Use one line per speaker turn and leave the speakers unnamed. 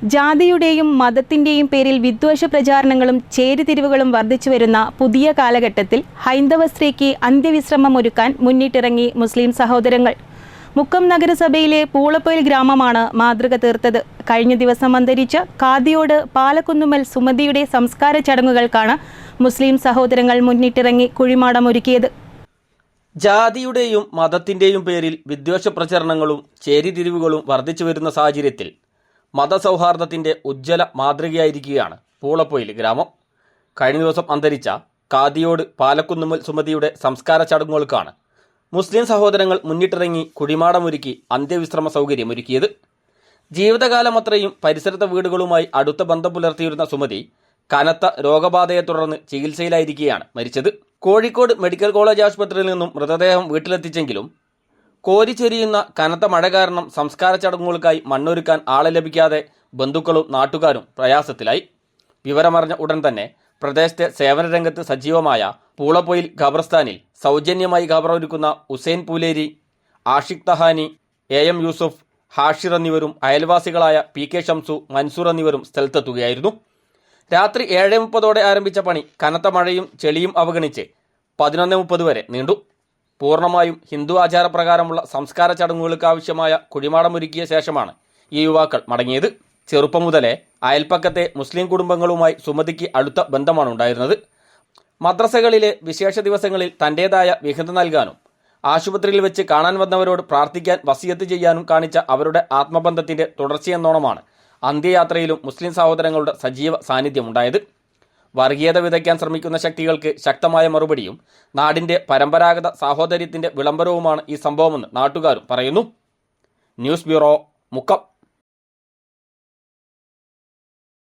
ജാതിയുടെയും മതത്തിന്റെയും പേരിൽ വിദ്വേഷ പ്രചാരണങ്ങളും ചേരിതിരിവുകളും വർദ്ധിച്ചുവരുന്ന പുതിയ കാലഘട്ടത്തിൽ ഹൈന്ദവ സ്ത്രീക്ക് അന്ത്യവിശ്രമം ഒരുക്കാൻ മുന്നിട്ടിറങ്ങി മുസ്ലിം സഹോദരങ്ങൾ. മുക്കം നഗരസഭയിലെ പൂളപ്പൊയിൽ ഗ്രാമമാണ് മാതൃക തീർത്തത്. കഴിഞ്ഞ ദിവസം അന്തരിച്ച കാദിയോട് പാലക്കുന്നുമ്മൽ സുമതിയുടെ സംസ്കാര ചടങ്ങുകൾക്കാണ് മുസ്ലിം സഹോദരങ്ങൾ മുന്നിട്ടിറങ്ങി കുഴിമാടമൊരുക്കിയത്.
ജാതിയുടെയും മതത്തിന്റെയും പേരിൽ വിദ്വേഷ പ്രചരണങ്ങളും ചേരിതിരിവുകളും വർദ്ധിച്ചു വരുന്ന സാഹചര്യത്തിൽ മതസൗഹാർദ്ദത്തിന്റെ ഉജ്ജ്വല മാതൃകയായിരിക്കുകയാണ് പൂളപ്പൊയിൽ ഗ്രാമം. കഴിഞ്ഞ ദിവസം അന്തരിച്ച കാദിയോട് പാലക്കുന്നുമ്മൽ സുമതിയുടെ സംസ്കാര ചടങ്ങുകൾക്കാണ് മുസ്ലിം സഹോദരങ്ങൾ മുന്നിട്ടിറങ്ങി കുഴിമാടമൊരുക്കി അന്ത്യവിശ്രമ സൗകര്യമൊരുക്കിയത്. ജീവിതകാലമത്രയും പരിസരത്തെ വീടുകളുമായി അടുത്ത ബന്ധം പുലർത്തിയിരുന്ന സുമതി കനത്ത രോഗബാധയെ തുടർന്ന് ചികിത്സയിലായിരിക്കെയാണ് മരിച്ചത്. കോഴിക്കോട് മെഡിക്കൽ കോളേജ് ആശുപത്രിയിൽ നിന്നും മൃതദേഹം വീട്ടിലെത്തിച്ചെങ്കിലും കോരിച്ചൊരിയുന്ന കനത്ത മഴ കാരണം സംസ്കാര ചടങ്ങുകൾക്കായി മണ്ണൊരുക്കാൻ ആളെ ലഭിക്കാതെ ബന്ധുക്കളും നാട്ടുകാരും പ്രയാസത്തിലായി. വിവരമറിഞ്ഞ ഉടൻ തന്നെ പ്രദേശത്തെ സേവന രംഗത്ത് സജീവമായ പൂളപ്പൊയിൽ ഖബർസ്ഥാനിൽ സൗജന്യമായി ഖബറൊരുക്കുന്ന ഉസൈൻ പൂലേരി, ആഷിഖ് തഹാനി, എം യൂസുഫ്, ഹാഷിർ എന്നിവരും അയൽവാസികളായ PK ഷംസു, മൻസൂർ എന്നിവരും സ്ഥലത്തെത്തുകയായിരുന്നു. രാത്രി 7:30 ആരംഭിച്ച പണി കനത്ത മഴയും ചെളിയും അവഗണിച്ച് 11:30 വരെ നീണ്ടു. പൂർണ്ണമായും ഹിന്ദു ആചാരപ്രകാരമുള്ള സംസ്കാര ചടങ്ങുകൾക്ക് ആവശ്യമായ കുഴിമാടമൊരുക്കിയ ശേഷമാണ് ഈ യുവാക്കൾ മടങ്ങിയത്. ചെറുപ്പം മുതലേ അയൽപ്പക്കത്തെ മുസ്ലിം കുടുംബങ്ങളുമായി സുമതിക്ക് അടുത്ത ബന്ധമാണ് ഉണ്ടായിരുന്നത്. മദ്രസകളിലെ വിശേഷ ദിവസങ്ങളിൽ തൻ്റേതായ വിഹിതം നൽകാനും ആശുപത്രിയിൽ വെച്ച് കാണാൻ വന്നവരോട് പ്രാർത്ഥിക്കാൻ വസിയത്ത് ചെയ്യാനും കാണിച്ച അവരുടെ ആത്മബന്ധത്തിന്റെ തുടർച്ചയെന്നോണമാണ് അന്ത്യയാത്രയിലും മുസ്ലിം സഹോദരങ്ങളുടെ സജീവ സാന്നിധ്യമുണ്ടായത്. വർഗീയത വിതയ്ക്കാൻ ശ്രമിക്കുന്ന ശക്തികൾക്ക് ശക്തമായ മറുപടിയും നാടിന്റെ പരമ്പരാഗത സാഹോദര്യത്തിന്റെ വിളംബരവുമാണ് ഈ സംഭവമെന്ന് നാട്ടുകാരും പറയുന്നു. News bureau, Mukkam.